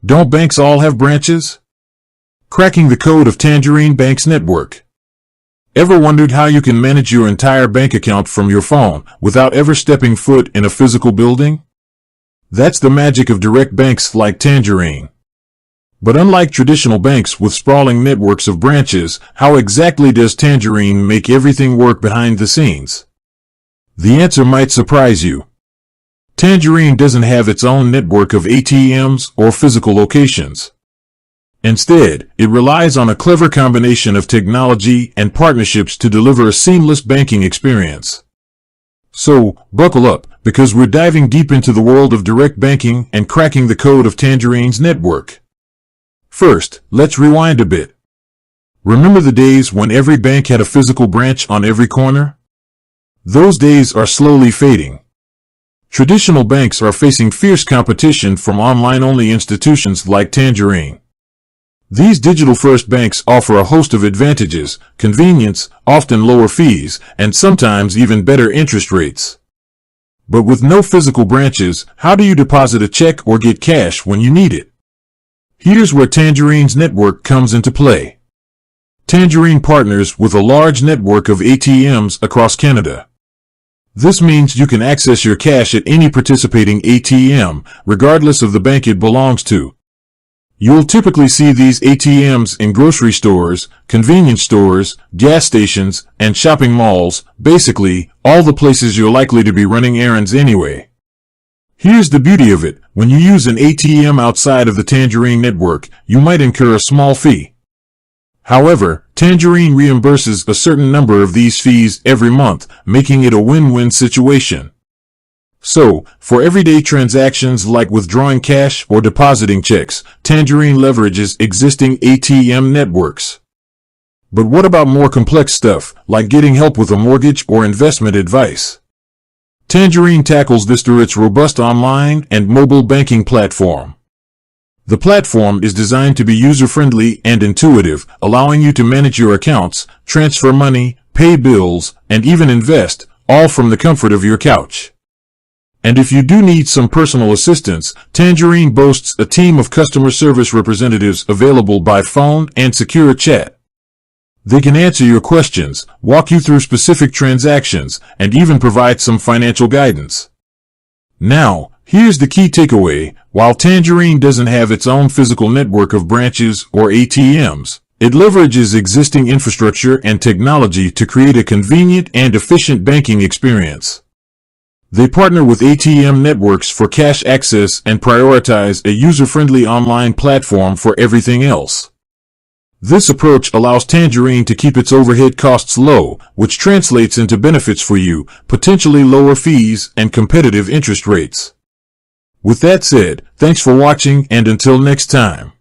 Don't banks all have branches? Cracking the code of Tangerine Bank's network. Ever wondered how you can manage your entire bank account from your phone without ever stepping foot in a physical building? That's the magic of direct banks like Tangerine. But unlike traditional banks with sprawling networks of branches, how exactly does Tangerine make everything work behind the scenes? The answer might surprise you. Tangerine doesn't have its own network of ATMs or physical locations. Instead, it relies on a clever combination of technology and partnerships to deliver a seamless banking experience. So, buckle up, because we're diving deep into the world of direct banking and cracking the code of Tangerine's network. First, let's rewind a bit. Remember the days when every bank had a physical branch on every corner? Those days are slowly fading. Traditional banks are facing fierce competition from online-only institutions like Tangerine. These digital-first banks offer a host of advantages: convenience, often lower fees, and sometimes even better interest rates. But with no physical branches, how do you deposit a check or get cash when you need it? Here's where Tangerine's network comes into play. Tangerine partners with a large network of ATMs across Canada. This means you can access your cash at any participating ATM, regardless of the bank it belongs to. You'll typically see these ATMs in grocery stores, convenience stores, gas stations, and shopping malls, basically, all the places you're likely to be running errands anyway. Here's the beauty of it: when you use an ATM outside of the Tangerine network, you might incur a small fee. However, Tangerine reimburses a certain number of these fees every month, making it a win-win situation. So, for everyday transactions like withdrawing cash or depositing checks, Tangerine leverages existing ATM networks. But what about more complex stuff, like getting help with a mortgage or investment advice? Tangerine tackles this through its robust online and mobile banking platform. The platform is designed to be user-friendly and intuitive, allowing you to manage your accounts, transfer money, pay bills, and even invest, all from the comfort of your couch. And if you do need some personal assistance, Tangerine boasts a team of customer service representatives available by phone and secure chat. They can answer your questions, walk you through specific transactions, and even provide some financial guidance. Now, here's the key takeaway: while Tangerine doesn't have its own physical network of branches or ATMs, it leverages existing infrastructure and technology to create a convenient and efficient banking experience. They partner with ATM networks for cash access and prioritize a user-friendly online platform for everything else. This approach allows Tangerine to keep its overhead costs low, which translates into benefits for you, potentially lower fees and competitive interest rates. With that said, thanks for watching, and until next time.